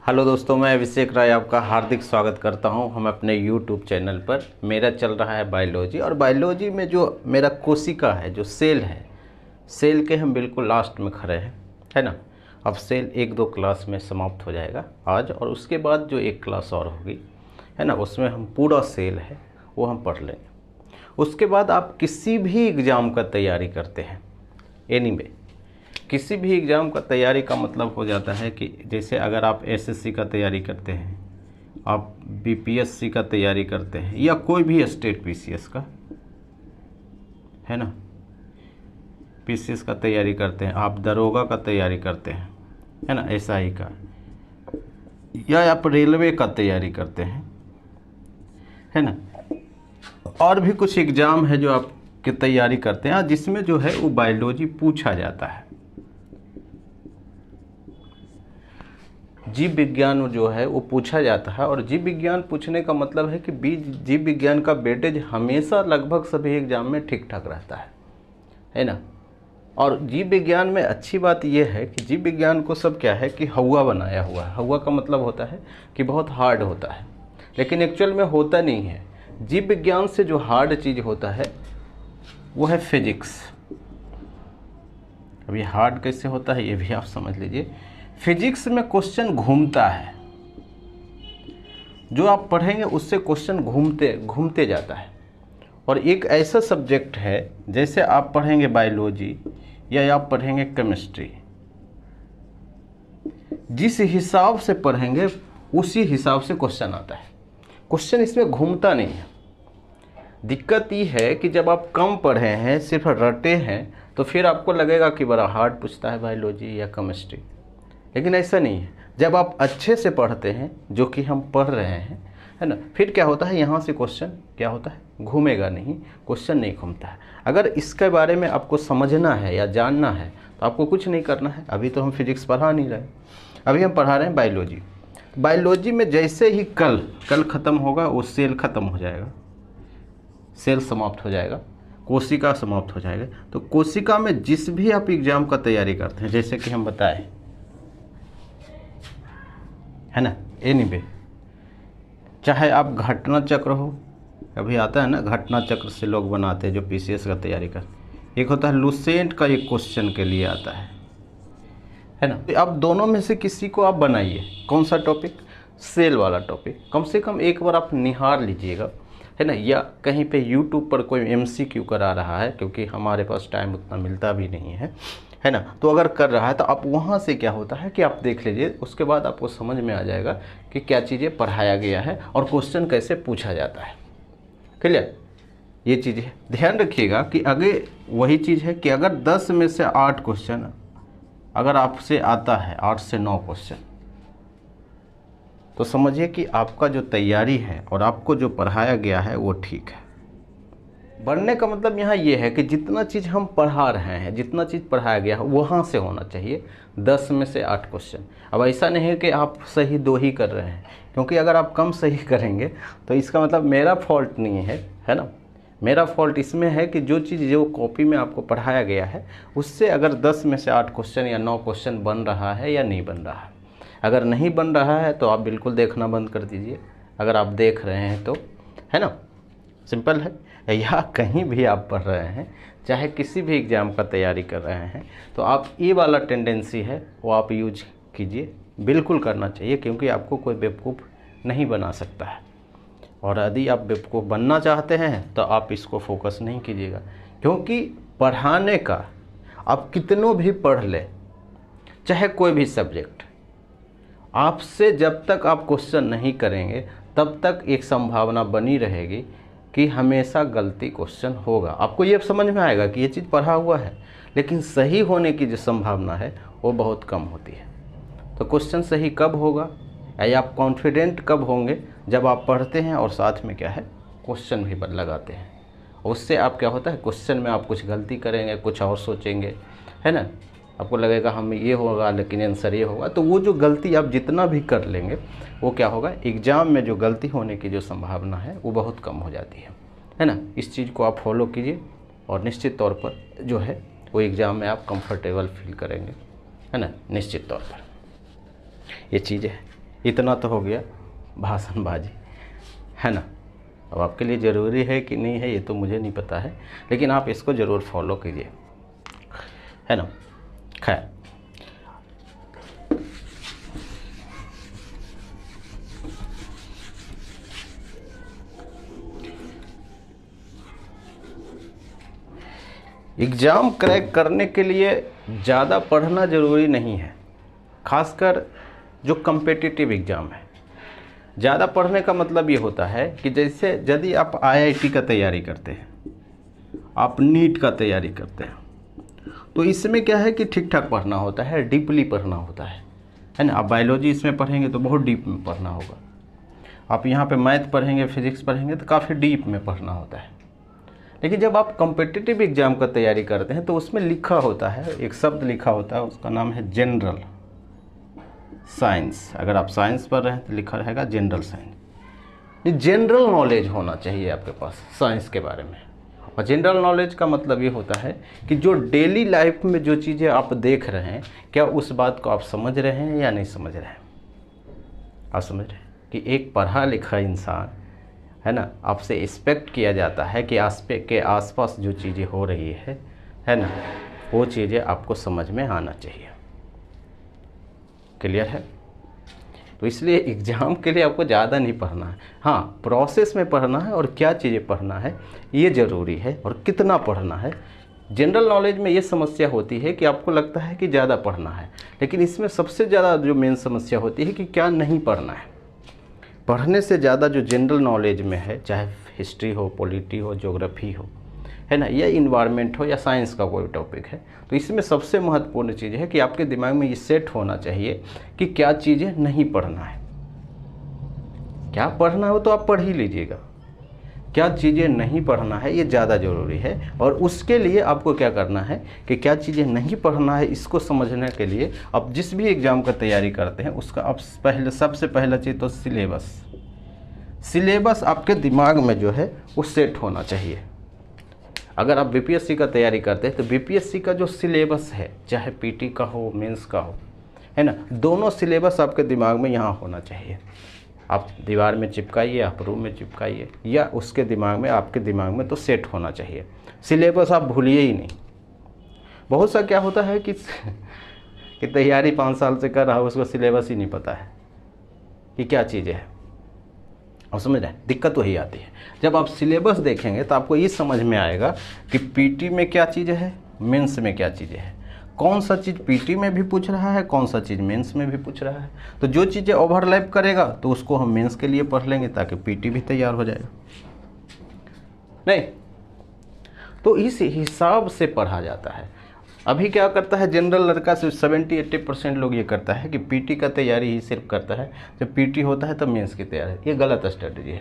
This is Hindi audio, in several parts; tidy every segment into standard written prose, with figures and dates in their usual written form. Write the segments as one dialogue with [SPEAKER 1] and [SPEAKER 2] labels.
[SPEAKER 1] हेलो दोस्तों, मैं अभिषेक राय आपका हार्दिक स्वागत करता हूं। हम अपने YouTube चैनल पर मेरा चल रहा है बायोलॉजी, और बायोलॉजी में जो मेरा कोशिका है, जो सेल है, सेल के हम बिल्कुल लास्ट में खड़े हैं, है ना। अब सेल 1-2 क्लास में समाप्त हो जाएगा आज, और उसके बाद जो एक क्लास और होगी, है ना, उसमें हम पूरा सेल है वो हम पढ़ लेंगे। उसके बाद आप किसी भी एग्ज़ाम का तैयारी करते हैं, एनीवे किसी भी एग्ज़ाम का तैयारी का मतलब हो जाता है कि जैसे अगर आप एसएससी का तैयारी करते हैं, आप बीपीएससी का तैयारी करते हैं, या कोई भी स्टेट पीसीएस का, है ना, पीसीएस का तैयारी करते हैं, आप दरोगा का तैयारी करते हैं, है ना, एसआई का, या आप रेलवे का तैयारी करते हैं, है ना, और भी कुछ एग्ज़ाम है जो आप की तैयारी करते हैं जिसमें जो है वो बायोलॉजी पूछा जाता है। जीव विज्ञान जो है वो पूछा जाता है, और जीव विज्ञान पूछने का मतलब है कि जीव विज्ञान का वेटेज हमेशा लगभग सभी एग्जाम में ठीक ठाक रहता है ना। और जीव विज्ञान में अच्छी बात यह है कि जीव विज्ञान को सब क्या है कि हवा बनाया हुआ है। हवा का मतलब होता है कि बहुत हार्ड होता है, लेकिन एक्चुअल में होता नहीं है। जीव विज्ञान से जो हार्ड चीज़ होता है वो है फिजिक्स। अब ये हार्ड कैसे होता है ये भी आप समझ लीजिए। फिजिक्स में क्वेश्चन घूमता है, जो आप पढ़ेंगे उससे क्वेश्चन घूमते घूमते जाता है। और एक ऐसा सब्जेक्ट है, जैसे आप पढ़ेंगे बायोलॉजी या आप पढ़ेंगे केमिस्ट्री, जिस हिसाब से पढ़ेंगे उसी हिसाब से क्वेश्चन आता है। क्वेश्चन इसमें घूमता नहीं है। दिक्कत ये है कि जब आप कम पढ़े हैं, सिर्फ रटे हैं, तो फिर आपको लगेगा कि बड़ा हार्ड पूछता है बायोलॉजी या केमिस्ट्री, लेकिन ऐसा नहीं है। जब आप अच्छे से पढ़ते हैं, जो कि हम पढ़ रहे हैं, है ना, फिर क्या होता है, यहाँ से क्वेश्चन क्या होता है, घूमेगा नहीं, क्वेश्चन नहीं घूमता है। अगर इसके बारे में आपको समझना है या जानना है तो आपको कुछ नहीं करना है। अभी तो हम फिजिक्स पढ़ा नहीं रहे, अभी हम पढ़ा रहे हैं बायोलॉजी। बायोलॉजी में जैसे ही कल ख़त्म होगा वो सेल ख़त्म हो जाएगा, सेल समाप्त हो जाएगा, कोशिका समाप्त हो जाएगा। तो कोशिका में जिस भी आप एग्ज़ाम का तैयारी करते हैं, जैसे कि हम बताएं, है ना, एनीवे, चाहे आप घटना चक्र हो, अभी आता है ना, घटना चक्र से लोग बनाते हैं जो पीसीएस का तैयारी करते। एक होता है लुसेंट का, एक क्वेश्चन के लिए आता है ना। तो अब दोनों में से किसी को आप बनाइए। कौन सा टॉपिक? सेल वाला टॉपिक। कम से कम एक बार आप निहार लीजिएगा, है ना, या कहीं पे यूट्यूब पर कोई एमसीक्यू करा रहा है, क्योंकि हमारे पास टाइम उतना मिलता भी नहीं है ना। तो अगर कर रहा है तो आप वहाँ से क्या होता है कि आप देख लीजिए, उसके बाद आपको समझ में आ जाएगा कि क्या चीज़ें पढ़ाया गया है और क्वेश्चन कैसे पूछा जाता है। क्लियर? ये चीज़ है, ध्यान रखिएगा कि अगर वही चीज़ है कि अगर 10 में से 8 क्वेश्चन अगर आपसे आता है, 8 से 9 क्वेश्चन, तो समझिए कि आपका जो तैयारी है और आपको जो पढ़ाया गया है वो ठीक है। बढ़ने का मतलब यहाँ ये है कि जितना चीज़ हम पढ़ा रहे हैं, जितना चीज़ पढ़ाया गया है वहाँ से होना चाहिए 10 में से 8 क्वेश्चन। अब ऐसा नहीं है कि आप सही 2 ही कर रहे हैं, क्योंकि अगर आप कम सही करेंगे तो इसका मतलब मेरा फॉल्ट नहीं है ना। मेरा फॉल्ट इसमें है कि जो चीज़ जो कॉपी में आपको पढ़ाया गया है उससे अगर 10 में से 8 क्वेश्चन या 9 क्वेश्चन बन रहा है या नहीं बन रहा है। अगर नहीं बन रहा है तो आप बिल्कुल देखना बंद कर दीजिए। अगर आप देख रहे हैं तो, है ना, सिंपल है। या कहीं भी आप पढ़ रहे हैं, चाहे किसी भी एग्ज़ाम का तैयारी कर रहे हैं, तो आप ये वाला टेंडेंसी है वो आप यूज कीजिए, बिल्कुल करना चाहिए, क्योंकि आपको कोई बेवकूफ़ नहीं बना सकता है। और यदि आप बेवकूफ़ बनना चाहते हैं तो आप इसको फोकस नहीं कीजिएगा, क्योंकि पढ़ाने का आप कितनों भी पढ़ लें, चाहे कोई भी सब्जेक्ट, आपसे जब तक आप क्वेश्चन नहीं करेंगे तब तक एक संभावना बनी रहेगी कि हमेशा गलती क्वेश्चन होगा। आपको ये समझ में आएगा कि ये चीज़ पढ़ा हुआ है, लेकिन सही होने की जो संभावना है वो बहुत कम होती है। तो क्वेश्चन सही कब होगा, या आप कॉन्फिडेंट कब होंगे? जब आप पढ़ते हैं और साथ में क्या है, क्वेश्चन भी लगाते हैं। उससे आप क्या होता है, क्वेश्चन में आप कुछ गलती करेंगे, कुछ और सोचेंगे, है ना, आपको लगेगा हम ये होगा लेकिन आंसर ये होगा। तो वो जो गलती आप जितना भी कर लेंगे वो क्या होगा, एग्ज़ाम में जो गलती होने की जो संभावना है वो बहुत कम हो जाती है ना। इस चीज़ को आप फॉलो कीजिए और निश्चित तौर पर जो है वो एग्ज़ाम में आप कंफर्टेबल फील करेंगे, है ना, निश्चित तौर पर ये चीज़ है। इतना तो हो गया भाषणबाजी, है ना। अब आपके लिए ज़रूरी है कि नहीं है ये तो मुझे नहीं पता है, लेकिन आप इसको ज़रूर फॉलो कीजिए, है ना। खैर, एग्ज़ाम क्रैक करने के लिए ज़्यादा पढ़ना ज़रूरी नहीं है, खासकर जो कम्पिटिटिव एग्ज़ाम है। ज़्यादा पढ़ने का मतलब ये होता है कि जैसे यदि आप आईआईटी का तैयारी करते हैं, आप नीट का तैयारी करते हैं, तो इसमें क्या है कि ठीक ठाक पढ़ना होता है, डीपली पढ़ना होता है ना। आप बायोलॉजी इसमें पढ़ेंगे तो बहुत डीप में पढ़ना होगा। आप यहाँ पे मैथ पढ़ेंगे, फिजिक्स पढ़ेंगे तो काफ़ी डीप में पढ़ना होता है। लेकिन जब आप कॉम्पिटिटिव एग्ज़ाम का तैयारी करते हैं तो उसमें लिखा होता है, एक शब्द लिखा होता है, उसका नाम है जनरल साइंस। अगर आप साइंस पढ़ रहे हैं तो लिखा रहेगा जनरल साइंस। ये जनरल नॉलेज होना चाहिए आपके पास साइंस के बारे में। और जनरल नॉलेज का मतलब ये होता है कि जो डेली लाइफ में जो चीज़ें आप देख रहे हैं, क्या उस बात को आप समझ रहे हैं या नहीं समझ रहे हैं। आप समझ रहे हैं कि एक पढ़ा लिखा इंसान, है ना, आपसे एक्सपेक्ट किया जाता है कि आसपास जो चीज़ें हो रही है ना, वो चीज़ें आपको समझ में आना चाहिए। क्लियर है। तो इसलिए एग्ज़ाम के लिए आपको ज़्यादा नहीं पढ़ना है, हाँ प्रोसेस में पढ़ना है और क्या चीज़ें पढ़ना है ये ज़रूरी है, और कितना पढ़ना है। जनरल नॉलेज में ये समस्या होती है कि आपको लगता है कि ज़्यादा पढ़ना है, लेकिन इसमें सबसे ज़्यादा जो मेन समस्या होती है कि क्या नहीं पढ़ना है। पढ़ने से ज़्यादा जो जनरल नॉलेज में है, चाहे हिस्ट्री हो, पॉलिटी हो, ज्योग्राफी हो, है ना, या इन्वायरमेंट हो, या साइंस का कोई टॉपिक है, तो इसमें सबसे महत्वपूर्ण चीज़ है कि आपके दिमाग में ये सेट होना चाहिए कि क्या चीज़ें नहीं पढ़ना है। क्या पढ़ना हो तो आप पढ़ ही लीजिएगा, क्या चीज़ें नहीं पढ़ना है ये ज़्यादा ज़रूरी है। और उसके लिए आपको क्या करना है कि क्या चीज़ें नहीं पढ़ना है, इसको समझने के लिए आप जिस भी एग्ज़ाम का तैयारी करते हैं उसका आप सबसे पहला चीज़ तो सिलेबस आपके दिमाग में जो है वो सेट होना चाहिए। अगर आप बीपीएससी का तैयारी करते हैं तो बीपीएससी का जो सिलेबस है, चाहे पीटी का हो, मेंस का हो, है ना, दोनों सिलेबस आपके दिमाग में यहाँ होना चाहिए। आप दीवार में चिपकाइए, आप रूम में चिपकाइए, या उसके दिमाग में, आपके दिमाग में तो सेट होना चाहिए। सिलेबस आप भूलिए ही नहीं। बहुत सा क्या होता है कि तैयारी 5 साल से कर रहा है, उसको सिलेबस ही नहीं पता है कि क्या चीज़ें हैं। आप समझ रहे हैं, दिक्कत वही आती है। जब आप सिलेबस देखेंगे तो आपको ये समझ में आएगा कि पीटी में क्या चीज़ें हैं, मेंस में क्या चीज़ें हैं, कौन सा चीज़ पीटी में भी पूछ रहा है, कौन सा चीज़ मेंस में भी पूछ रहा है। तो जो चीज़ें ओवरलैप करेगा तो उसको हम मेंस के लिए पढ़ लेंगे ताकि पीटी भी तैयार हो जाएगा। नहीं तो इस हिसाब से पढ़ा जाता है। अभी क्या करता है जनरल लड़का, सिर्फ 70-80% लोग ये करता है कि पीटी का तैयारी ही सिर्फ करता है, जब पीटी होता है तो मेंस की तैयारी। ये गलत स्ट्रेटजी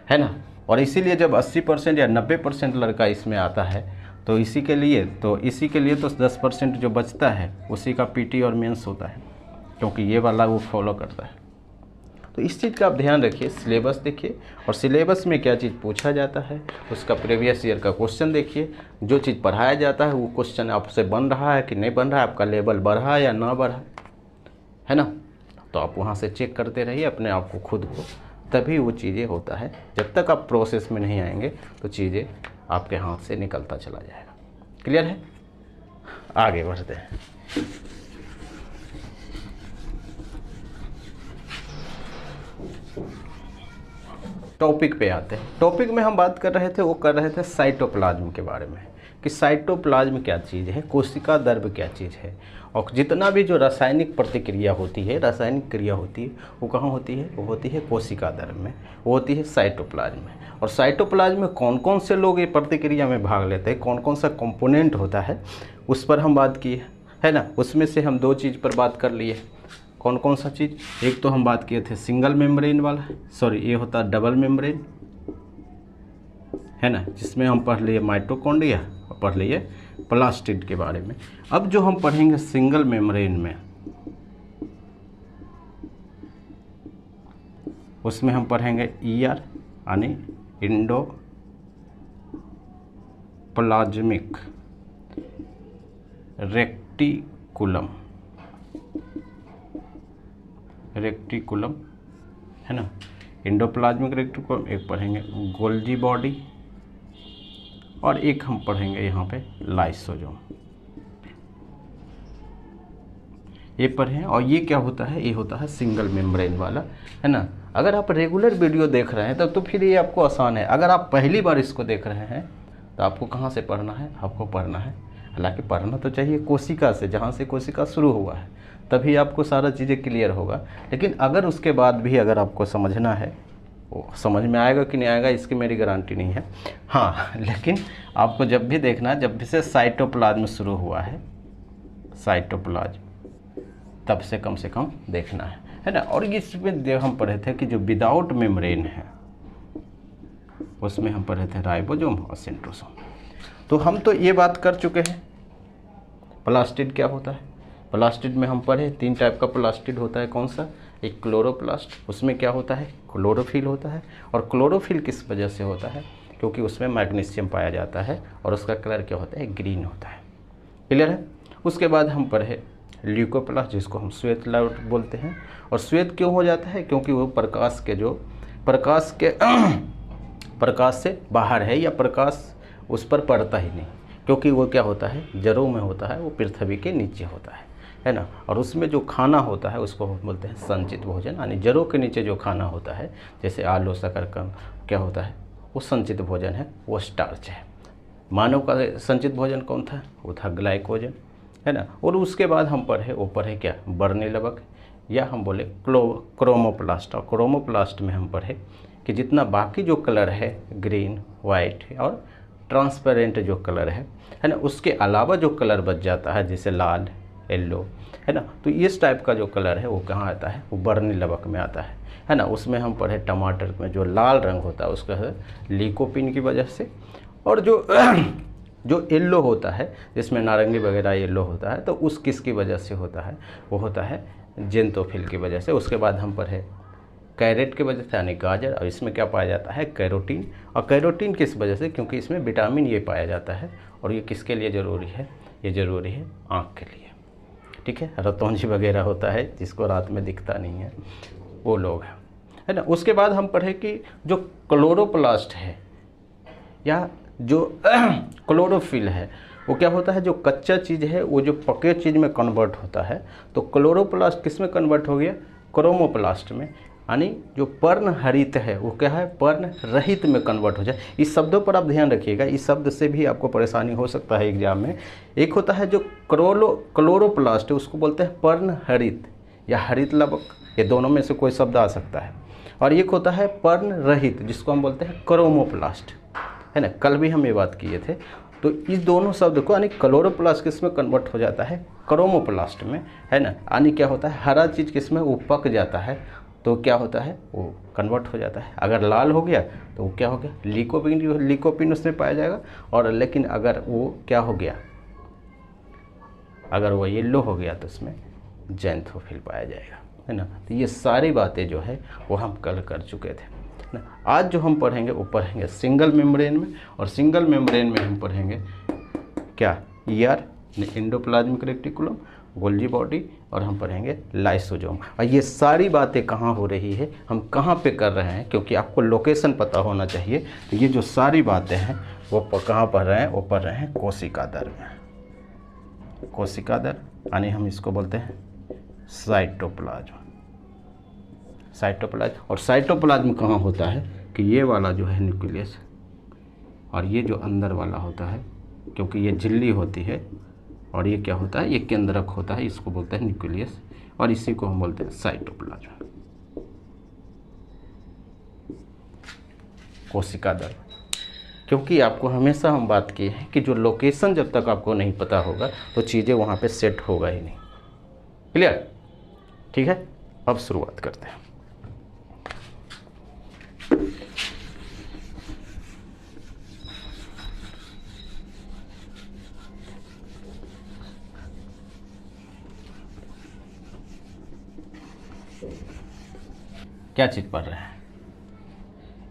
[SPEAKER 1] है ना। और इसीलिए जब 80% या 90% लड़का इसमें आता है तो इसी के लिए तो 10% जो बचता है उसी का पीटी और मेंस होता है, क्योंकि ये वाला वो फॉलो करता है। तो इस चीज़ का आप ध्यान रखिए, सिलेबस देखिए, और सिलेबस में क्या चीज़ पूछा जाता है उसका प्रीवियस ईयर का क्वेश्चन देखिए। जो चीज़ पढ़ाया जाता है वो क्वेश्चन आपसे बन रहा है कि नहीं बन रहा है, आपका लेवल बढ़ा या ना बढ़ा, है ना। तो आप वहाँ से चेक करते रहिए अपने आप को, खुद को, तभी वो चीज़ें होता है। जब तक आप प्रोसेस में नहीं आएंगे तो चीज़ें आपके हाथ से निकलता चला जाएगा। क्लियर है। आगे बढ़ते हैं। टॉपिक पे आते हैं। टॉपिक में हम बात कर रहे थे साइटोप्लाज्म के बारे में, कि साइटोप्लाज्म क्या चीज़ है, कोशिका द्रव्य क्या चीज़ है, और जितना भी जो रासायनिक प्रतिक्रिया होती है, रासायनिक क्रिया होती है, वो कहाँ होती है, वो होती है कोशिका द्रव्य में, वो होती है साइटोप्लाज्म में। और साइटोप्लाज्म में कौन कौन से लोग ये प्रतिक्रिया में भाग लेते हैं, कौन कौन सा कंपोनेंट होता है, उस पर हम बात की है ना। उसमें से हम 2 चीज़ पर बात कर लिए। कौन कौन सा चीज़, एक तो हम बात किए थे सिंगल मेम्ब्रेन वाला, ये होता है डबल मेम्ब्रेन, है ना, जिसमें हम पढ़ लिए माइटोकॉन्ड्रिया और पढ़ लिए प्लास्टिड के बारे में। अब जो हम पढ़ेंगे सिंगल मेम्ब्रेन में, उसमें हम पढ़ेंगे ER यानी इंडोप्लाज्मिक रेक्टिकुलम, रेक्टिकुलम, है ना, एंडोप्लाज्मिक रेक्टिकुलम, एक पढ़ेंगे गोल्जी बॉडी, और एक हम पढ़ेंगे यहाँ पे लाइसोसोम। ये पढ़ें। और ये क्या होता है, ये होता है सिंगल मेम्ब्रेन वाला, है ना। अगर आप रेगुलर वीडियो देख रहे हैं तब तो फिर ये आपको आसान है। अगर आप पहली बार इसको देख रहे हैं तो आपको कहाँ से पढ़ना है, आपको पढ़ना है, हालांकि पढ़ना तो चाहिए कोशिका से, जहाँ से कोशिका शुरू हुआ है, तभी आपको सारा चीज़ें क्लियर होगा। लेकिन अगर उसके बाद भी अगर आपको समझना है, वो समझ में आएगा कि नहीं आएगा इसकी मेरी गारंटी नहीं है, हाँ, लेकिन आपको जब भी देखना, जब भी से साइटोप्लाज्म शुरू हुआ है, साइटोप्लाज्म, तब से कम देखना है ना। और इसमें जो हम पढ़े थे कि जो विदाउट मेम्ब्रेन है उसमें हम पढ़े थे राइबोसोम और सेंट्रोसोम। तो हम तो ये बात कर चुके हैं प्लास्टिड क्या होता है। प्लास्टिड में हम पढ़े 3 टाइप का प्लास्टिड होता है। कौन सा, एक क्लोरोप्लास्ट, उसमें क्या होता है, क्लोरोफिल होता है। और क्लोरोफिल किस वजह से होता है, क्योंकि उसमें मैग्नीशियम पाया जाता है और उसका कलर क्या होता है, ग्रीन होता है। क्लियर है। उसके बाद हम पढ़े ल्यूकोप्लास्ट, जिसको हम श्वेत लाइट बोलते हैं। और श्वेत क्यों हो जाता है, क्योंकि वो प्रकाश से बाहर है, या प्रकाश उस पर पड़ता ही नहीं, क्योंकि वो क्या होता है, जड़ों में होता है, वो पृथ्वी के नीचे होता है ना। और उसमें जो खाना होता है उसको हम बोलते हैं संचित भोजन, यानी जड़ों के नीचे जो खाना होता है, जैसे आलू, शकरकंद, क्या होता है, वो संचित भोजन है, वो स्टार्च है। मानव का संचित भोजन कौन था, वो था ग्लाइकोजन, है ना। और उसके बाद हम पढ़े क्या, वर्णिलवक, या हम बोले क्रोमोप्लास्ट। और क्रोमोप्लास्ट में हम पढ़े कि जितना बाकी जो कलर है, ग्रीन, वाइट और ट्रांसपेरेंट जो कलर है ना, उसके अलावा जो कलर बच जाता है, जैसे लाल, येलो, है ना, तो इस टाइप का जो कलर है वो कहाँ आता है, वो वर्णिलवक में आता है ना। उसमें हम पढ़े टमाटर में जो लाल रंग होता है उसका है लीकोपिन की वजह से। और जो येलो होता है, जिसमें नारंगी वगैरह येलो होता है, तो उस किसकी वजह से होता है, वो होता है जेंतोफिल की वजह से। उसके बाद हम पढ़े कैरेट की वजह से, यानी गाजर, और इसमें क्या पाया जाता है, कैरोटीन। और कैरोटीन किस वजह से, क्योंकि इसमें विटामिन ए पाया जाता है। और ये किसके लिए ज़रूरी है, ये ज़रूरी है आँख के लिए, ठीक है। रतौंजी वगैरह होता है जिसको रात में दिखता नहीं है, वो लोग हैं, है ना। उसके बाद हम पढ़े कि जो क्लोरोप्लास्ट है या जो क्लोरोफिल है, वो क्या होता है, जो कच्चा चीज़ है वो जो पके चीज़ में कन्वर्ट होता है। तो क्लोरोप्लास्ट किस में कन्वर्ट हो गया, क्रोमोप्लास्ट में, यानी जो पर्ण हरित है वो क्या है, पर्ण रहित में कन्वर्ट हो जाए। इस शब्दों पर आप ध्यान रखिएगा, इस शब्द से भी आपको परेशानी हो सकता है एग्जाम में। एक होता है जो क्लोरोप्लास्ट है, उसको बोलते हैं पर्ण हरित या हरित लवक, ये दोनों में से कोई शब्द आ सकता है। और एक होता है पर्ण रहित, जिसको हम बोलते हैं क्रोमोप्लास्ट, है ना। कल भी हम ये बात किए थे। तो इस दोनों शब्द को, यानी क्लोरोप्लास्ट किस में कन्वर्ट हो जाता है, क्रोमोप्लास्ट में, है ना। यानी क्या होता है, हरा चीज़ किस में, वो पक जाता है, तो क्या होता है, वो कन्वर्ट हो जाता है। अगर लाल हो गया तो वो क्या हो गया, लीकोपिन उसमें पाया जाएगा। और लेकिन अगर वो क्या हो गया, अगर वो येलो हो गया तो उसमें जेंथोफिल पाया जाएगा, है ना। तो ये सारी बातें जो है वो हम कल कर चुके थे ना। आज जो हम पढ़ेंगे वो पढ़ेंगे सिंगल मेम्ब्रेन में। और सिंगल मेम्ब्रेन में हम पढ़ेंगे क्या, ER, endoplasmic reticulum, Golgi body, और हम पढ़ेंगे लाइसोसोम। और ये सारी बातें कहाँ हो रही है, हम कहाँ पे कर रहे हैं, क्योंकि आपको लोकेशन पता होना चाहिए। तो ये जो सारी बातें हैं वो कहाँ पढ़ रहे हैं, वो पढ़ रहे हैं कोशिका दर में। कोशिका दर यानी हम इसको बोलते हैं साइटोप्लाज्म। और साइटोप्लाज्म कहाँ होता है कि ये वाला जो है न्यूक्लियस, और ये जो अंदर वाला होता है, क्योंकि ये झिल्ली होती है और ये क्या होता है, ये केंद्रक होता है, इसको बोलते हैं न्यूक्लियस, और इसी को हम बोलते हैं साइटोप्लाज्म। कोशिका दर, क्योंकि आपको हमेशा हम बात की है कि जो लोकेशन जब तक आपको नहीं पता होगा तो चीज़ें वहाँ पे सेट होगा ही नहीं। क्लियर, ठीक है। अब शुरुआत करते हैं। क्या चीज़ पढ़ रहे हैं,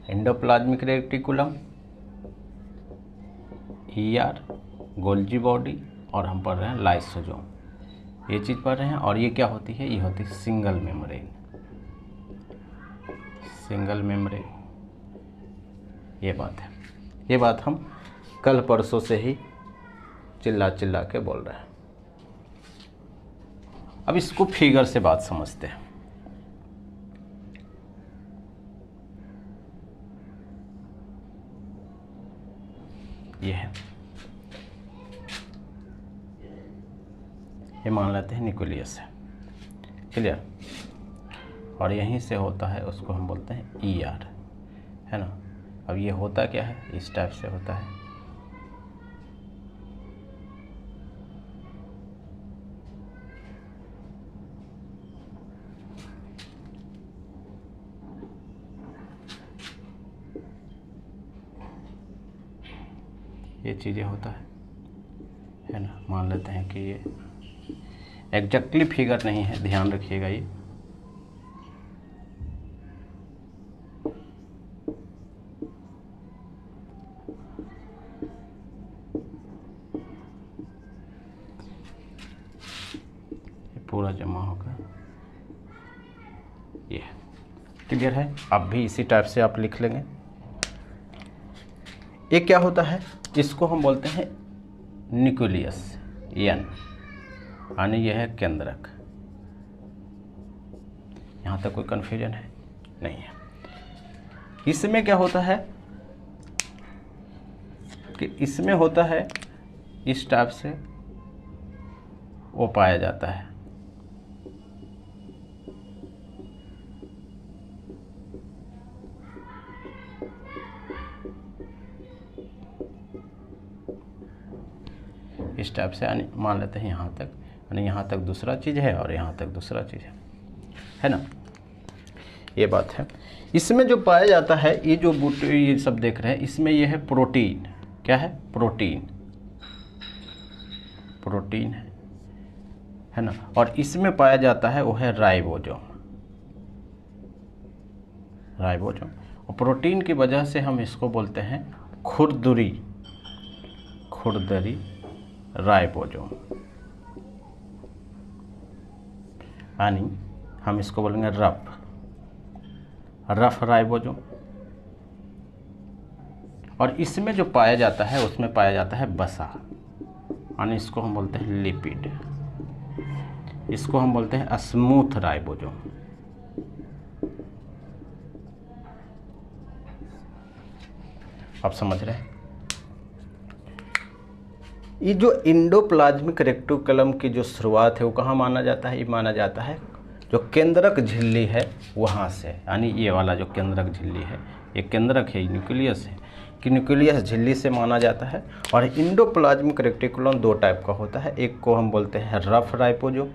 [SPEAKER 1] endoplasmic reticulum, ER, Golgi body, और हम पढ़ रहे हैं लाइसोसोम। ये चीज़ पढ़ रहे हैं। और ये क्या होती है, ये होती है सिंगल मेम्ब्रेन, सिंगल मेम्ब्रेन। ये बात है, ये बात हम कल परसों से ही चिल्ला चिल्ला के बोल रहे हैं। अब इसको फिगर से बात समझते हैं। ये है, ये मान लेते हैं न्यूक्लियस है, क्लियर। और यहीं से होता है, उसको हम बोलते हैं ER, है ना। अब ये होता क्या है, इस टाइप से होता है। ये चीज़ें होता है ना। मान लेते हैं कि ये एग्जैक्टली फिगर नहीं है, ध्यान रखिएगा। ये पूरा जमा होगा, ये क्लियर है। अब भी इसी टाइप से आप लिख लेंगे। ये क्या होता है, इसको हम बोलते हैं न्यूक्लियस, N, यानी यह है केंद्रक। यहाँ तक कोई कन्फ्यूजन है? नहीं है। इसमें क्या होता है कि इसमें होता है इस टाइप से वो पाया जाता है। इस टाइप से, यानी मान लेते हैं यहाँ तक, यानी यहाँ तक दूसरा चीज़ है और यहाँ तक दूसरा चीज़ है ना। ये बात है। इसमें जो पाया जाता है, ये जो ये सब देख रहे हैं, इसमें ये है प्रोटीन। क्या है? प्रोटीन, प्रोटीन है ना। और इसमें पाया जाता है वो है राइबोसोम, राइबोसोम। और प्रोटीन की वजह से हम इसको बोलते हैं खुरदुरी, खुरदरी राइबोसोम, यानी हम इसको बोलेंगे रफ, रफ राइबोसोम। और इसमें जो पाया जाता है उसमें पाया जाता है वसा, यानी इसको हम बोलते हैं लिपिड, इसको हम बोलते हैं स्मूथ राइबोसोम। आप समझ रहे हैं? ये जो इंडोप्लाज्मिक रेक्टिकुलम की जो शुरुआत है वो कहाँ माना जाता है? ये माना जाता है जो केंद्रक झिल्ली है वहाँ से, यानी ये वाला जो केंद्रक झिल्ली है, ये केंद्रक है, न्यूक्लियस है, कि न्यूक्लियस झिल्ली से माना जाता है। और इंडोप्लाज्मिक रेक्टिकुलम दो टाइप का होता है, एक को हम बोलते हैं rough ribosome,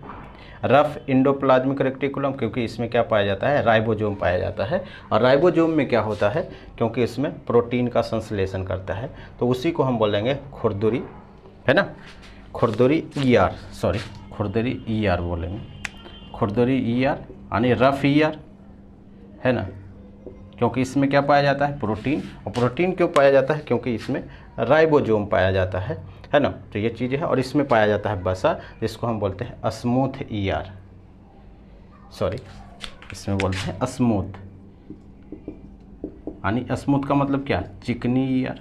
[SPEAKER 1] rough endoplasmic reticulum, क्योंकि इसमें क्या पाया जाता है? राइबोसोम पाया जाता है। और राइबोसोम में क्या होता है? क्योंकि इसमें प्रोटीन का संश्लेषण करता है, तो उसी को हम बोलेंगे खुरदुरी, है ना। खुरदुरी ER, सॉरी खुरदुरी ER बोलेंगे, खुरदुरी ER, यानी रफ ER, है ना। क्योंकि इसमें क्या पाया जाता है? प्रोटीन। और प्रोटीन क्यों पाया जाता है? क्योंकि इसमें राइबोसोम पाया जाता है ना। तो ये चीज़ें है। और इसमें पाया जाता है वसा, जिसको हम बोलते हैं स्मूथ ER, सॉरी इसमें बोलते हैं स्मूथ, यानी स्मूथ का मतलब क्या? चिकनी ER।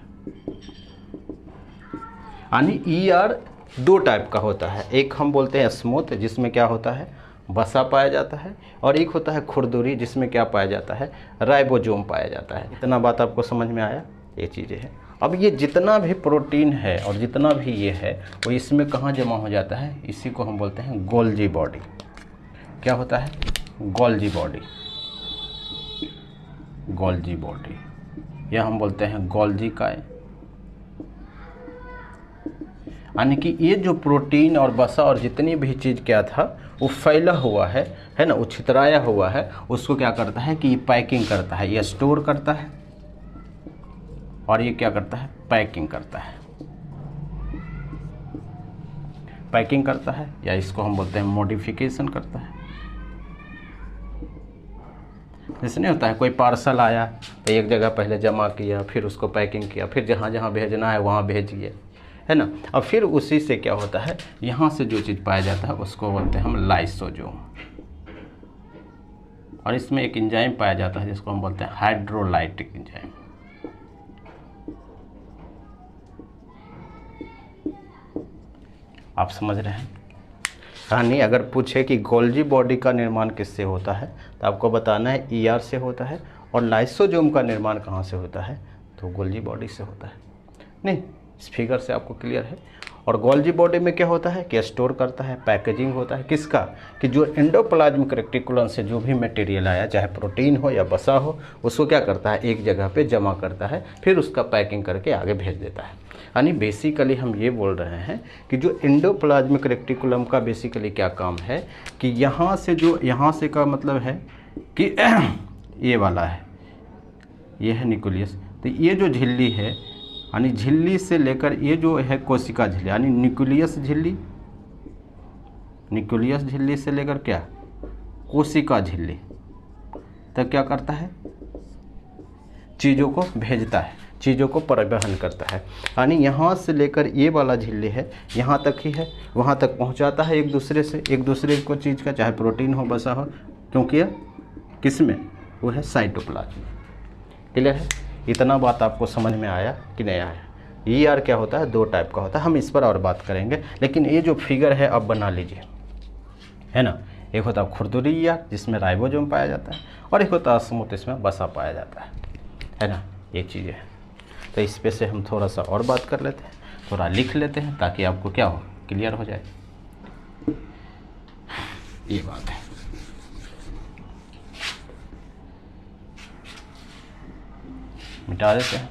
[SPEAKER 1] यानी ER दो टाइप का होता है, एक हम बोलते हैं स्मूथ, जिसमें क्या होता है? वसा पाया जाता है, और एक होता है खुरदुरी, जिसमें क्या पाया जाता है? राइबोसोम पाया जाता है। इतना बात आपको समझ में आया? ये चीज़ें हैं। अब ये जितना भी प्रोटीन है और जितना भी ये है वो इसमें कहाँ जमा हो जाता है? इसी को हम बोलते हैं गोल्जी बॉडी। क्या होता है? गोल्जी बॉडी, गोल्जी बॉडी, या हम बोलते हैं गोल्जी काय। यानी कि ये जो प्रोटीन और वसा और जितनी भी चीज़ क्या था वो फैला हुआ है ना, वो छितराया हुआ है, उसको क्या करता है कि ये पैकिंग करता है, ये स्टोर करता है, और ये क्या करता है? पैकिंग करता है, पैकिंग करता है, या इसको हम बोलते हैं मॉडिफिकेशन करता है। जैसे नहीं होता है, कोई पार्सल आया तो एक जगह पहले जमा किया, फिर उसको पैकिंग किया, फिर जहाँ जहाँ भेजना है वहाँ भेजिए, है ना। और फिर उसी से क्या होता है, यहाँ से जो चीज़ पाया जाता है उसको बोलते हैं हम लाइसोसोम। और इसमें एक एंजाइम पाया जाता है जिसको हम बोलते हैं हाइड्रोलाइटिक एंजाइम। आप समझ रहे हैं। यानी अगर पूछे कि गोल्जी बॉडी का निर्माण किससे होता है तो आपको बताना है ईआर से होता है, और लाइसोसोम का निर्माण कहाँ से होता है तो गोल्जी बॉडी से होता है। नहीं, इस फिगर से आपको क्लियर है। और गोल्जी बॉडी में क्या होता है कि स्टोर करता है, पैकेजिंग होता है किसका, कि जो एंडोप्लाज्मिक रेटिकुलम से जो भी मटेरियल आया, चाहे प्रोटीन हो या वसा हो, उसको क्या करता है एक जगह पे जमा करता है, फिर उसका पैकिंग करके आगे भेज देता है। यानी बेसिकली हम ये बोल रहे हैं कि जो एंडोप्लाज्मिक रेटिकुलम का बेसिकली क्या काम है कि यहाँ से जो यहाँ से का मतलब है कि ये वाला है, ये है न्यूक्लियस। तो ये जो झिल्ली है, यानी झिल्ली से लेकर ये जो है कोशिका झिल्ली, यानी न्यूक्लियस झिल्ली, न्यूक्लियस झिल्ली से लेकर क्या कोशिका झिल्ली तक क्या करता है, चीज़ों को भेजता है, चीज़ों को परिवहन करता है। यानी यहाँ से लेकर ये वाला झिल्ली है यहाँ तक ही है, वहाँ तक पहुँचाता है एक दूसरे से, एक दूसरे को चीज़ का, चाहे प्रोटीन हो वसा हो, क्योंकि किस में वो है साइटोप्लाज्म। क्लियर है। इतना बात आपको समझ में आया कि नहीं आया। ईआर क्या होता है, दो टाइप का होता है, हम इस पर और बात करेंगे, लेकिन ये जो फिगर है अब बना लीजिए, है ना। एक होता है खुरदुरी ईआर जिसमें राइबोसोम पाया जाता है, और एक होता है स्मूथ, इसमें वसा पाया जाता है ना। ये चीज़ें हैं, तो इस पे से हम थोड़ा सा और बात कर लेते हैं, थोड़ा लिख लेते हैं ताकि आपको क्या हो, क्लियर हो जाए। ये बात है। मिटा देते हैं।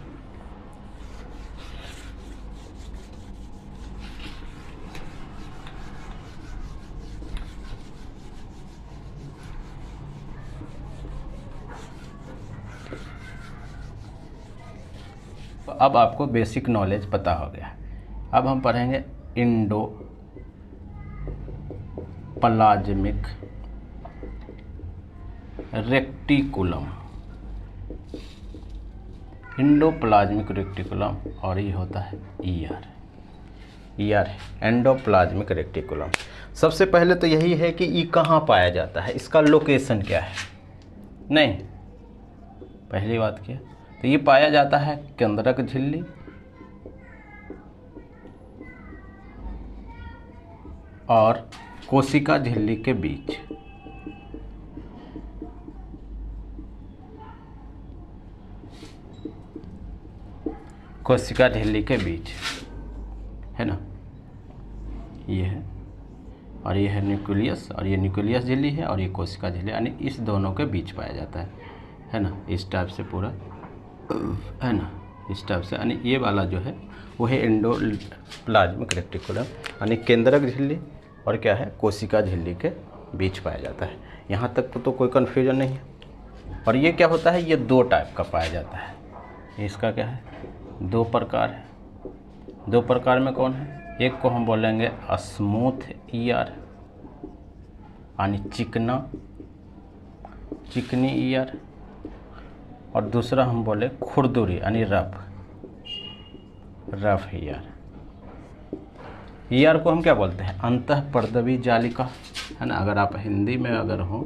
[SPEAKER 1] तो अब आपको बेसिक नॉलेज पता हो गया। अब हम पढ़ेंगे एंडोप्लाज्मिक रेटिकुलम। एंडोप्लाज्मिक रेटिकुलम, और ये होता है ईआर। ईआर है एंडोप्लाज्मिक रेटिकुलम। सबसे पहले तो यही है कि ये कहाँ पाया जाता है, इसका लोकेशन क्या है। नहीं, पहली बात क्या, तो ये पाया जाता है केंद्रक झिल्ली और कोशिका झिल्ली के बीच। कोशिका झिल्ली के बीच, है ना। ये है, और ये है न्यूक्लियस, और ये न्यूक्लियस झिल्ली है, और ये कोशिका झिल्ली, यानी इस दोनों के बीच पाया जाता है ना। इस टाइप से पूरा, है ना, इस टाइप से। यानी ये वाला जो है वो है एंडोप्लाज्मिक रेटिकुलम, यानी केंद्रक झिल्ली और क्या है कोशिका झिल्ली के बीच पाया जाता है। यहाँ तक तो कोई कन्फ्यूजन नहीं है। और ये क्या होता है, ये दो टाइप का पाया जाता है। इसका क्या है, दो प्रकार है। दो प्रकार में कौन है, एक को हम बोलेंगे स्मूथ ईआर, यानी चिकनी ईआर, और दूसरा हम बोले खुरदुरी यानी रफ ईआर। ईआर को हम क्या बोलते हैं, अंतःपर्दवी जालिका, है ना। अगर आप हिंदी में अगर हो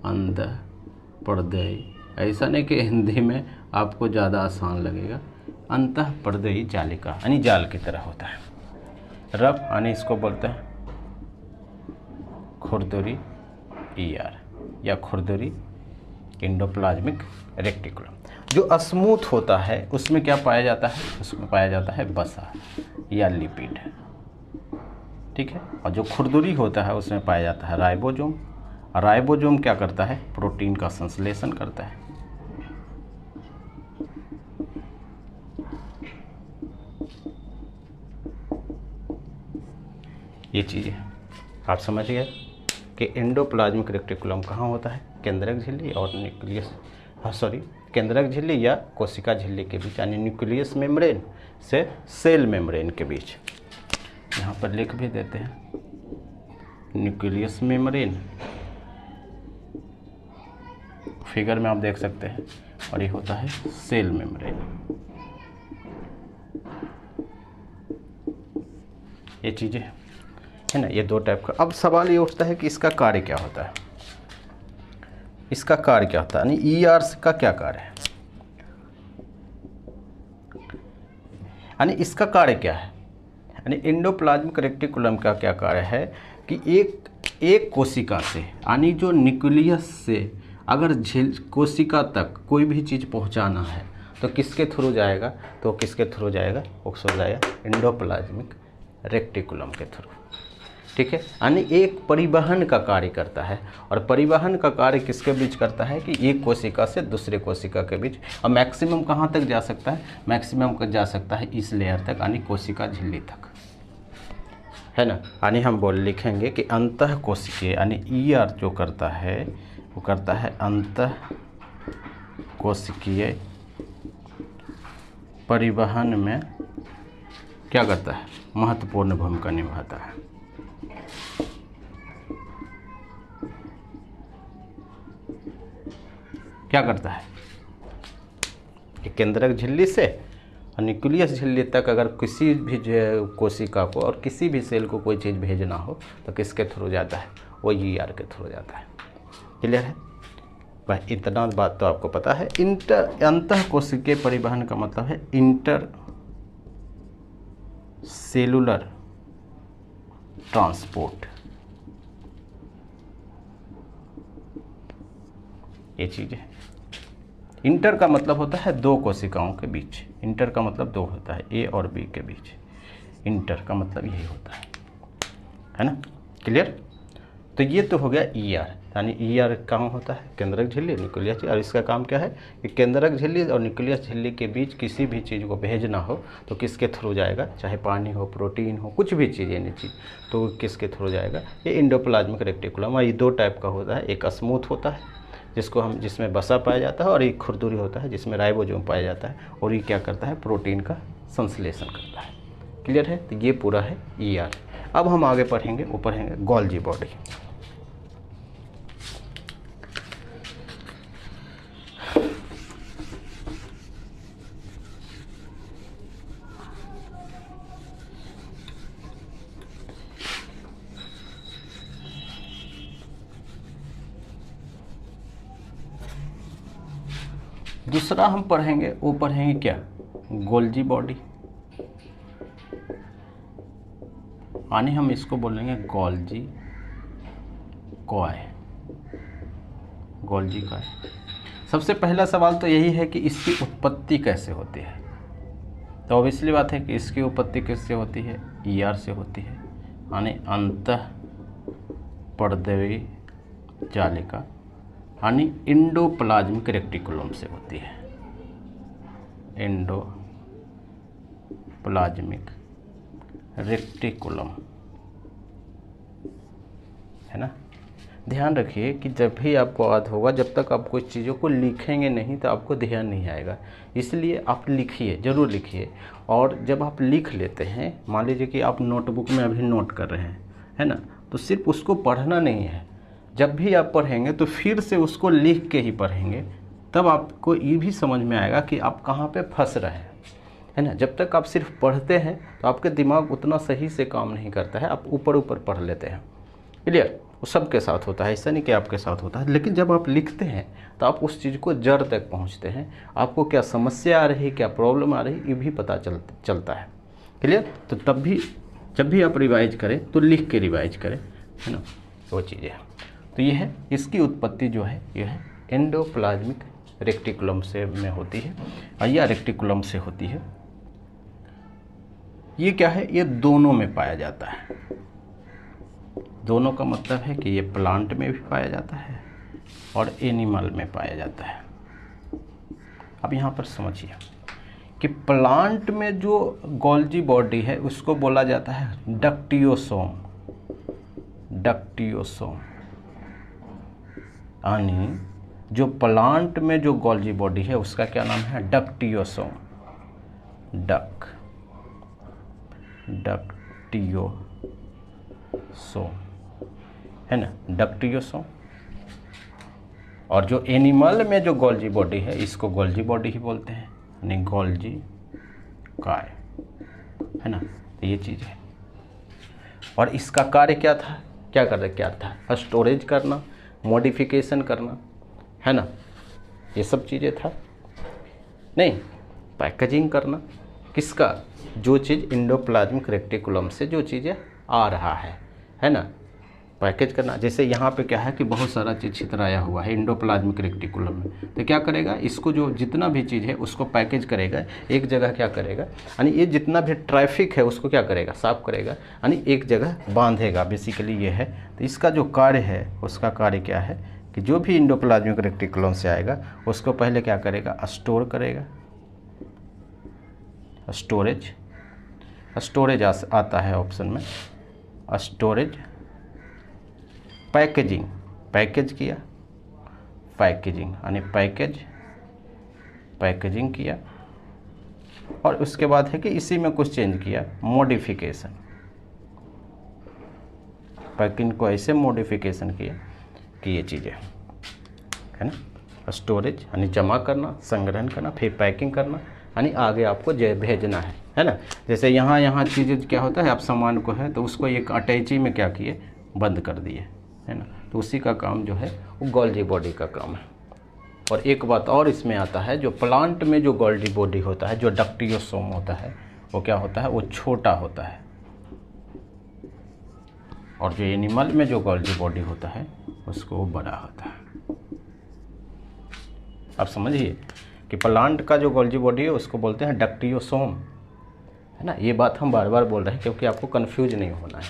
[SPEAKER 1] अंतःपर्दवी, ऐसा नहीं कि हिंदी में आपको ज़्यादा आसान लगेगा, अंतःपर्दवी जालिका यानी जाल की तरह होता है। रफ यानी इसको बोलते हैं खुरदुरी ईआर या खुरदुरी एंडोप्लाज्मिक रेटिकुलम। जो स्मूथ होता है उसमें क्या पाया जाता है, उसमें पाया जाता है वसा या लिपिड, ठीक है। और जो खुरदुरी होता है उसमें पाया जाता है राइबोसोम। राइबोसोम क्या करता है, प्रोटीन का संश्लेषण करता है। ये चीज़ें आप समझ गए कि एंडोप्लाज्मिक रेटिकुलम कहाँ होता है, केंद्रक झिल्ली और न्यूक्लियस, केंद्रक झिल्ली या कोशिका झिल्ली के बीच, यानी न्यूक्लियस मेम्ब्रेन से सेल मेम्ब्रेन के बीच। यहाँ पर लिख भी देते हैं न्यूक्लियस मेम्ब्रेन, फिगर में आप देख सकते हैं, और ये होता है सेल मेम्ब्रेन। ये चीज़ें है ना, ये दो टाइप का। अब सवाल ये उठता है कि इसका कार्य क्या होता है, इसका कार्य क्या होता है, यानी ER का क्या कार्य है, यानी इसका कार्य क्या है, यानी एंडोप्लाज्मिक रेक्टिकुलम का क्या कार्य है कि एक कोशिका से, यानी जो न्यूक्लियस से अगर कोशिका तक कोई भी चीज़ पहुंचाना है तो किसके थ्रू जाएगा, तो किसके थ्रू जाएगा, वो जाएगा एंडोप्लाज्मिक रेक्टिकुलम के थ्रू। ठीक है, यानी एक परिवहन का कार्य करता है, और परिवहन का कार्य किसके बीच करता है कि एक कोशिका से दूसरे कोशिका के बीच। और मैक्सिमम कहाँ तक जा सकता है, मैक्सिमम जा सकता है इस लेयर तक, यानी कोशिका झिल्ली तक, है ना। यानी हम लिखेंगे कि अंतः कोशिकीय, यानी ER जो करता है वो करता है अंतः कोशिकीय परिवहन में क्या करता है, महत्वपूर्ण भूमिका निभाता है। क्या करता है कि केंद्रक झिल्ली से और न्यूक्लियस झिल्ली तक अगर किसी भी कोशिका को और किसी भी सेल को कोई चीज़ भेजना हो तो किसके थ्रू जाता है, वो ER के थ्रू जाता है। क्लियर है भाई, इतना बात तो आपको पता है। अंतः कोशिकीय परिवहन का मतलब है इंटर सेलुलर ट्रांसपोर्ट, ये चीज़ है। इंटर का मतलब होता है दो कोशिकाओं के बीच, इंटर का मतलब दो होता है, A और B के बीच, इंटर का मतलब यही होता है ना। क्लियर, तो ये तो हो गया ER, यानी ER काम होता है केंद्रक झिल्ली न्यूक्लियस झिल्ली, और इसका काम क्या है कि केंद्रक झिल्ली और न्यूक्लियस झिल्ली के बीच किसी भी चीज़ को भेजना हो तो किसके थ्रू जाएगा, चाहे पानी हो, प्रोटीन हो, कुछ भी चीज़ यानी चीज़, तो किसके थ्रू जाएगा, ये एंडोप्लाज्मिक रेक्टिकुलम। और ये दो टाइप का होता है, एक स्मूथ होता है जिसमें वसा पाया जाता है, और एक खुरदुरी होता है जिसमें राइबोसोम पाया जाता है, और ये क्या करता है, प्रोटीन का संश्लेषण करता है। क्लियर है, तो ये पूरा है ER। अब हम आगे पढ़ेंगे, वो पढ़ेंगे गोल्जी बॉडी। दूसरा हम पढ़ेंगे, वो पढ़ेंगे क्या, गोल्जी बॉडी, यानी हम इसको बोलेंगे गोल्जी कॉय, गोल्जी कॉय। सबसे पहला सवाल तो यही है कि इसकी उत्पत्ति कैसे होती है, तो ऑब्वियसली बात है कि इसकी उत्पत्ति किससे होती है, ER से होती है, यानी अंतः पर्दवी जालिका, यानी एंडोप्लाज्मिक रेक्टिकुलम से होती है, एंडोप्लाज्मिक रेक्टिकुलम, है ना। ध्यान रखिए कि जब भी आपको याद होगा, जब तक आप कुछ चीज़ों को लिखेंगे नहीं तो आपको ध्यान नहीं आएगा, इसलिए आप लिखिए, ज़रूर लिखिए। और जब आप लिख लेते हैं, मान लीजिए कि आप नोटबुक में अभी नोट कर रहे हैं, है ना, तो सिर्फ उसको पढ़ना नहीं है, जब भी आप पढ़ेंगे तो फिर से उसको लिख के ही पढ़ेंगे, तब आपको ये भी समझ में आएगा कि आप कहाँ पे फंस रहे हैं, है ना। जब तक आप सिर्फ पढ़ते हैं तो आपके दिमाग उतना सही से काम नहीं करता है, आप ऊपर ऊपर पढ़ लेते हैं। क्लियर, वो सबके साथ होता है, ऐसा नहीं कि आपके साथ होता है। लेकिन जब आप लिखते हैं तो आप उस चीज़ को जड़ तक पहुँचते हैं, आपको क्या समस्या आ रही, क्या प्रॉब्लम आ रही, ये भी पता चलता है। क्लियर, तो तब भी जब भी आप रिवाइज करें तो लिख के रिवाइज करें, है ना, वो चीज़ें हैं। तो ये है, इसकी उत्पत्ति जो है ये है एंडोप्लाज्मिक रेक्टिकुलम से में होती है, या रेक्टिकुलम से होती है। ये क्या है, ये दोनों में पाया जाता है। दोनों का मतलब है कि ये प्लांट में भी पाया जाता है और एनिमल में पाया जाता है। अब यहाँ पर समझिए कि प्लांट में जो गोल्जी बॉडी है उसको बोला जाता है डक्टियोसोम, डक्टियोसोम, यानी जो प्लांट में जो गोल्जी बॉडी है उसका क्या नाम है, डक्टियोसोम, डक्टियोसोम, है ना, डक्टियोसोम। और जो एनिमल में जो गोल्जी बॉडी है इसको गोल्जी बॉडी ही बोलते हैं, यानी गोल्जी काय, है ना। तो ये चीज़ है, और इसका कार्य क्या था, क्या था, स्टोरेज करना, मॉडिफिकेशन करना, है ना, ये सब चीज़ें था। नहीं, पैकेजिंग करना किसका, जो चीज़ इंडोप्लाज्मिक रेटिकुलम से जो चीज़ें आ रहा है ना, पैकेज करना। जैसे यहाँ पे क्या है कि बहुत सारा चीज़ छितराया हुआ है इंडोप्लाज्मिक रेटिकुलम में, तो क्या करेगा, इसको जो जितना भी चीज़ है उसको पैकेज करेगा, एक जगह क्या करेगा, यानी ये जितना भी ट्रैफिक है उसको क्या करेगा, साफ करेगा, यानी एक जगह बांधेगा, बेसिकली ये है। तो इसका जो कार्य है, उसका कार्य क्या है कि जो भी इंडोप्लाज्मिक रेटिकुलम से आएगा उसको पहले क्या करेगा, स्टोर करेगा, स्टोरेज आता है ऑप्शन में, स्टोरेज, पैकेजिंग, पैकेज किया, पैकेजिंग यानी पैकेजिंग किया, और उसके बाद है कि इसी में कुछ चेंज किया, मॉडिफिकेशन, पैकिंग को ऐसे मॉडिफिकेशन किया कि ये चीज़ें है ना, स्टोरेज यानी जमा करना, संग्रहण करना, फिर पैकिंग करना, यानी आगे आपको भेजना है ना। जैसे यहाँ चीज़ें क्या होता है, आप सामान को है तो उसको एक अटैची में क्या किए, बंद कर दिए, है ना, तो उसी का काम जो है वो गोल्जी बॉडी का काम है। और एक बात और इसमें आता है, जो प्लांट में जो गोल्जी बॉडी होता है, जो डक्टियोसोम होता है, वो क्या होता है, वो छोटा होता है, और जो एनिमल में जो गोल्जी बॉडी होता है उसको वो बड़ा होता है। आप समझिए कि प्लांट का जो गोल्जी बॉडी है उसको बोलते हैं डक्टियोसोम, है ना। ये बात हम बार बार बोल रहे हैं क्योंकि आपको कंफ्यूज नहीं होना है,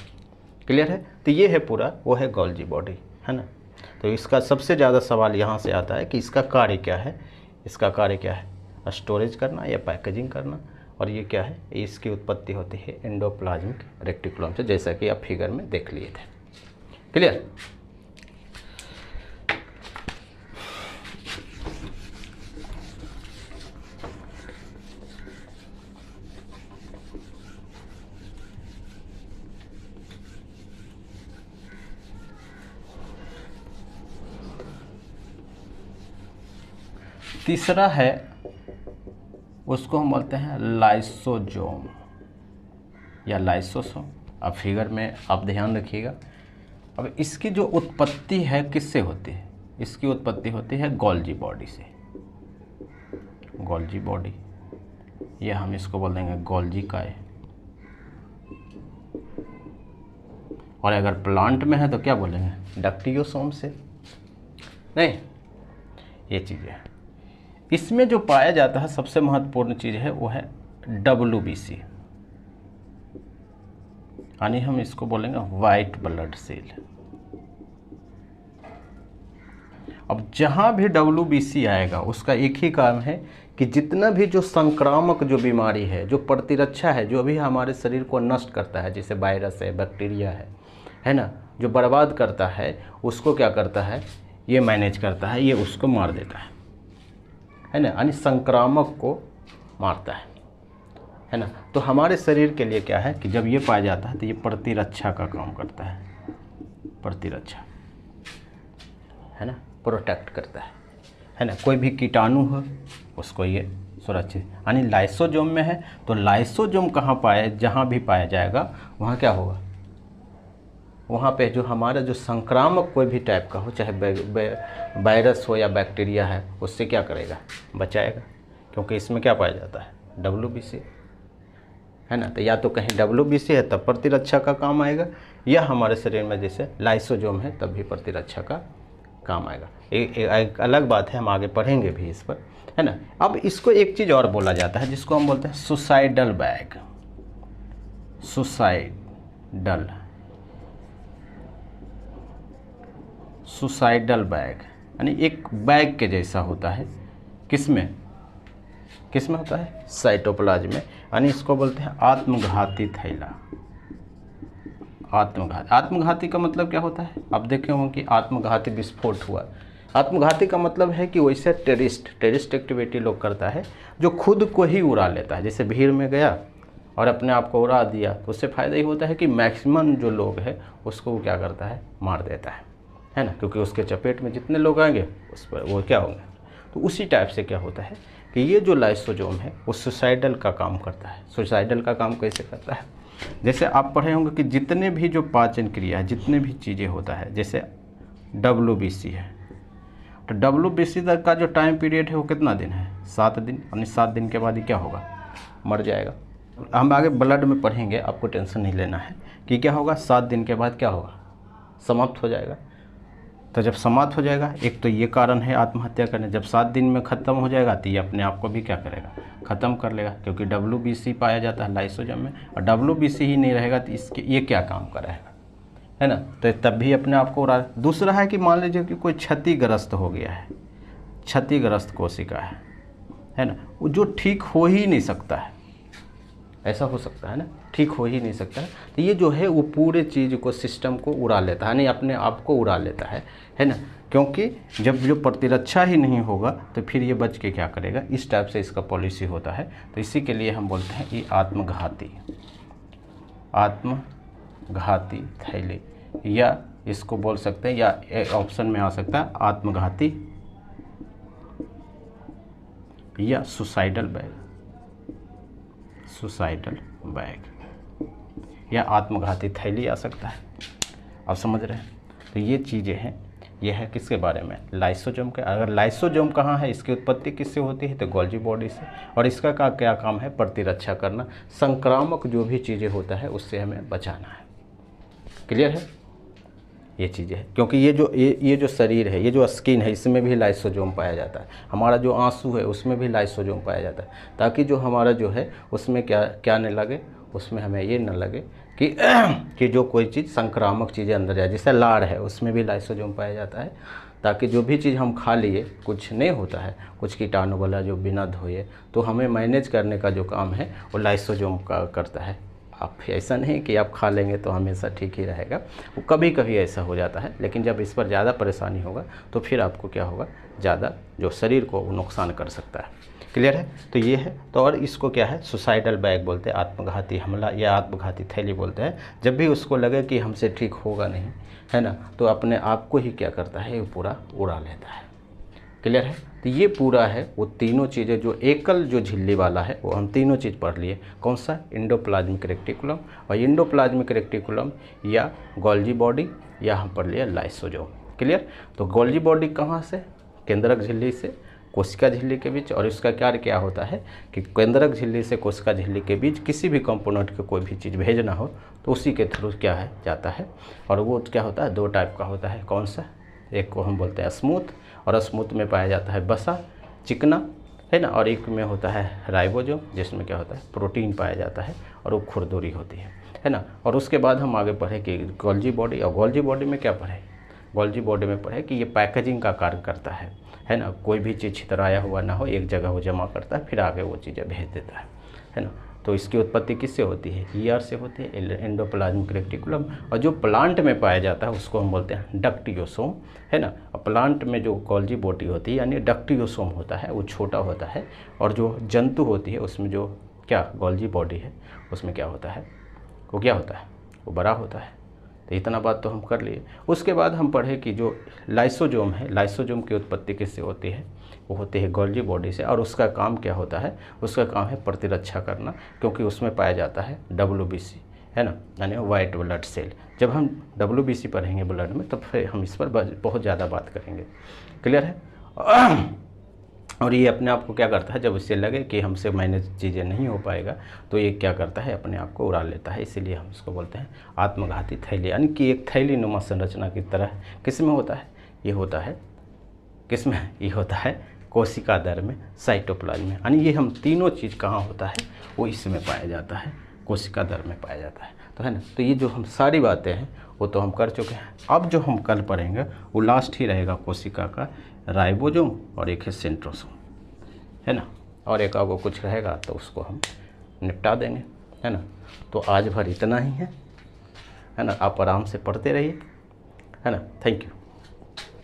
[SPEAKER 1] क्लियर है। तो ये है पूरा, वो है गोल्जी बॉडी, है ना। तो इसका सबसे ज़्यादा सवाल यहाँ से आता है कि इसका कार्य क्या है, इसका कार्य क्या है, स्टोरेज करना या पैकेजिंग करना, और ये क्या है, इसकी उत्पत्ति होती है एंडोप्लाज्मिक रेटिकुलम से, जैसा कि आप फिगर में देख लिए थे, क्लियर। तीसरा है, उसको हम बोलते हैं लाइसोजोम या लाइसोसोम। अब फिगर में आप ध्यान रखिएगा। अब इसकी जो उत्पत्ति है किससे होती है, इसकी उत्पत्ति होती है गोल्जी बॉडी से, गोल्जी बॉडी, या हम इसको बोल देंगे गोल्जी काय। और अगर प्लांट में है तो क्या बोलेंगे, डक्टियोसोम से। नहीं, ये चीज़ें इसमें जो पाया जाता है सबसे महत्वपूर्ण चीज़ है वो है WBC, यानी हम इसको बोलेंगे वाइट ब्लड सेल। अब जहाँ भी WBC आएगा उसका एक ही काम है कि जितना भी जो संक्रामक जो बीमारी है, जो प्रतिरक्षा है, जो भी हमारे शरीर को नष्ट करता है, जैसे वायरस है, बैक्टीरिया है ना, जो बर्बाद करता है, उसको क्या करता है, ये मैनेज करता है, ये उसको मार देता है ना, यानी संक्रामक को मारता है ना। तो हमारे शरीर के लिए क्या है कि जब ये पाया जाता है तो ये प्रतिरक्षा का काम करता है, प्रतिरक्षा, है ना, प्रोटेक्ट करता है ना। कोई भी कीटाणु हो उसको ये सुरक्षित, यानी लाइसोजोम में है। तो लाइसोजोम कहाँ पाए, जहाँ भी पाया जाएगा वहाँ क्या होगा, वहाँ पे जो हमारा जो संक्रामक कोई भी टाइप का हो, चाहे वायरस हो या बैक्टीरिया है, उससे क्या करेगा, बचाएगा। क्योंकि इसमें क्या पाया जाता है, WBC, है ना। तो या तो कहीं WBC है तब प्रतिरक्षा का काम आएगा, या हमारे शरीर में जैसे लाइसोजोम है तब भी प्रतिरक्षा का काम आएगा। एक अलग बात है, हम आगे पढ़ेंगे भी इस पर, है ना। अब इसको एक चीज़ और बोला जाता है जिसको हम बोलते हैं सुसाइडल बैग, सुसाइडल बैग, यानी एक बैग के जैसा होता है, किसमें होता है, साइटोप्लाज्म में, यानी इसको बोलते हैं आत्मघाती थैला। आत्मघाती का मतलब क्या होता है, आप देखे होंगे कि आत्मघाती विस्फोट हुआ। आत्मघाती का मतलब है कि वैसे टेररिस्ट एक्टिविटी लोग करता है जो खुद को ही उड़ा लेता है। जैसे भीड़ में गया और अपने आप को उड़ा दिया, तो उससे फ़ायदा ये होता है कि मैक्सिमम जो लोग हैं उसको वो क्या करता है, मार देता है ना, क्योंकि उसके चपेट में जितने लोग आएंगे उस पर वो क्या होंगे। तो उसी टाइप से क्या होता है कि ये जो लाइसोजोम है वो सुसाइडल का काम करता है। सुसाइडल का काम कैसे करता है जैसे आप पढ़े होंगे कि जितने भी जो पाचन क्रिया है, जितने भी चीज़ें होता है, जैसे WBC है, तो WBC तक का जो टाइम पीरियड है वो कितना दिन है? 7 दिन। यानी 7 दिन के बाद ही क्या होगा? मर जाएगा। हम आगे ब्लड में पढ़ेंगे, आपको टेंशन नहीं लेना है कि क्या होगा, 7 दिन के बाद क्या होगा? समाप्त हो जाएगा। तो जब समाप्त हो जाएगा, एक तो ये कारण है आत्महत्या करने, जब 7 दिन में ख़त्म हो जाएगा तो ये अपने आप को भी क्या करेगा? ख़त्म कर लेगा, क्योंकि WBC पाया जाता है लाइसोजोम में, और WBC ही नहीं रहेगा तो इसके ये क्या काम करेगा, है ना? तो तब भी अपने आप को उड़ा। दूसरा है कि मान लीजिए कि कोई क्षतिग्रस्त हो गया है, क्षतिग्रस्त कोशिका है ना, वो जो ठीक हो ही नहीं सकता है, ऐसा हो सकता है ना, ठीक हो ही नहीं सकता है, तो ये जो है वो पूरे चीज़ को, सिस्टम को उड़ा लेता है, नहीं अपने आप को उड़ा लेता है ना, क्योंकि जब जो प्रतिरक्षा ही नहीं होगा तो फिर ये बच के क्या करेगा? इस टाइप से इसका पॉलिसी होता है। तो इसी के लिए हम बोलते हैं ये आत्मघाती थैली, या इसको बोल सकते हैं, या ऑप्शन में आ सकता है आत्मघाती या सुसाइडल बैग, या आत्मघाती थैली आ सकता है। आप समझ रहे हैं? तो ये चीज़ें हैं, ये है किसके बारे में? लाइसोजोम के। अगर लाइसोजोम कहाँ है, इसकी उत्पत्ति किससे होती है? तो गोल्जी बॉडी से। और इसका क्या काम है? प्रतिरक्षा करना, संक्रामक जो भी चीज़ें होता है उससे हमें बचाना है। क्लियर है? ये चीज़ें हैं, क्योंकि ये जो शरीर है, ये जो स्किन है, इसमें भी लाइसोजोम पाया जाता है। हमारा जो आंसू है उसमें भी लाइसोजोम पाया जाता है, ताकि जो हमारा जो है उसमें क्या न लगे, उसमें हमें ये न लगे कि जो कोई चीज़ संक्रामक चीज़ें अंदर जाए। जैसे लार है, उसमें भी लाइसोजोम पाया जाता है, ताकि जो भी चीज़ हम खा लिए, कुछ नहीं होता है, कुछ कीटाणु वाला जो बिना धोए, तो हमें मैनेज करने का जो काम है वो लाइसोजोम का करता है। आप ऐसा नहीं कि आप खा लेंगे तो हमेशा ठीक ही रहेगा, वो कभी कभी ऐसा हो जाता है, लेकिन जब इस पर ज़्यादा परेशानी होगा तो फिर आपको क्या होगा? ज़्यादा जो शरीर को नुकसान कर सकता है। क्लियर है? तो ये है। तो और इसको क्या है? सुसाइडल बैग बोलते हैं, आत्मघाती हमला या आत्मघाती थैली बोलते हैं। जब भी उसको लगे कि हमसे ठीक होगा नहीं, है ना, तो अपने आप को ही क्या करता है? ये पूरा उड़ा लेता है। क्लियर है? तो ये पूरा है वो तीनों चीज़ें, जो एकल जो झिल्ली वाला है, वो हम तीनों चीज़ पढ़ लिए। कौन सा? एंडोप्लाज्मिक रेक्टिकुलम, और एंडोप्लाज्मिक रेक्टिकुलम या गोल्जी बॉडी, या हम पढ़ लिया लाइसोजोम। क्लियर? तो गोल्जी बॉडी कहाँ से? केंद्रक झिल्ली से कोशिका झिल्ली के बीच। और इसका क्या होता है कि केंद्रक झिल्ली से कोशिका झिल्ली के बीच किसी भी कंपोनेंट को कोई भी चीज़ भेजना हो तो उसी के थ्रू क्या है? जाता है। और वो क्या होता है? 2 टाइप का होता है। कौन सा? एक को हम बोलते हैं स्मूथ, और स्मूथ में पाया जाता है वसा, चिकना, है ना, और एक में होता है राइबोसोम, जिसमें क्या होता है? प्रोटीन पाया जाता है, और वो खुरदुरी होती है ना। और उसके बाद हम आगे पढ़े कि गोल्जी बॉडी, और गोल्जी बॉडी में क्या पढ़े? गोल्जी बॉडी में पढ़े कि ये पैकेजिंग का कार्य करता है ना। कोई भी चीज़ छितराया हुआ ना हो, एक जगह वो जमा करता है, फिर आगे वो चीज़ें भेज देता है ना। तो इसकी उत्पत्ति किससे होती है? ईआर से होती है, एंडोप्लाज्मिक रेक्टिकुलम। और जो प्लांट में पाया जाता है उसको हम बोलते हैं डक्टियोसोम, है ना। और प्लांट में जो गोल्जी बॉडी होती है यानी डक्टियोसोम होता है, वो छोटा होता है। और जो जंतु होती है उसमें जो क्या गोल्जी बॉडी है उसमें क्या होता है? वो क्या होता है? वो बड़ा होता है। तो इतना बात तो हम कर लिए। उसके बाद हम पढ़े कि जो लाइसोजोम है, लाइसोजोम की उत्पत्ति किससे होती है? वो होती है गोल्जी बॉडी से। और उसका काम क्या होता है? उसका काम है प्रतिरक्षा करना, क्योंकि उसमें पाया जाता है WBC, है ना, यानी वाइट ब्लड सेल। जब हम WBC पढ़ेंगे ब्लड में तब फिर हम इस पर बहुत ज़्यादा बात करेंगे। क्लियर है? और ये अपने आप को क्या करता है? जब इससे लगे कि हमसे मैनेज चीज़ें नहीं हो पाएगा तो ये क्या करता है? अपने आप को उड़ा लेता है। इसीलिए हम इसको बोलते हैं आत्मघाती थैली, यानी कि एक थैली नुमा संरचना की तरह। किस में होता है? ये होता है किस में? ये होता है कोशिका दर में, साइटोप्लाज्म में। यानी ये हम तीनों चीज़ कहाँ होता है? वो इसमें पाया जाता है, कोशिका दर में पाया जाता है। तो है ना। तो ये जो हम सारी बातें हैं वो तो हम कर चुके हैं। अब जो हम कल पढ़ेंगे वो लास्ट ही रहेगा कोशिका का राइबोसोम, और एक है सेंट्रोसोम, है ना। और एक आपको कुछ रहेगा तो उसको हम निपटा देंगे, है ना। तो आज भर इतना ही है ना। आप आराम से पढ़ते रहिए, है ना। Thank you.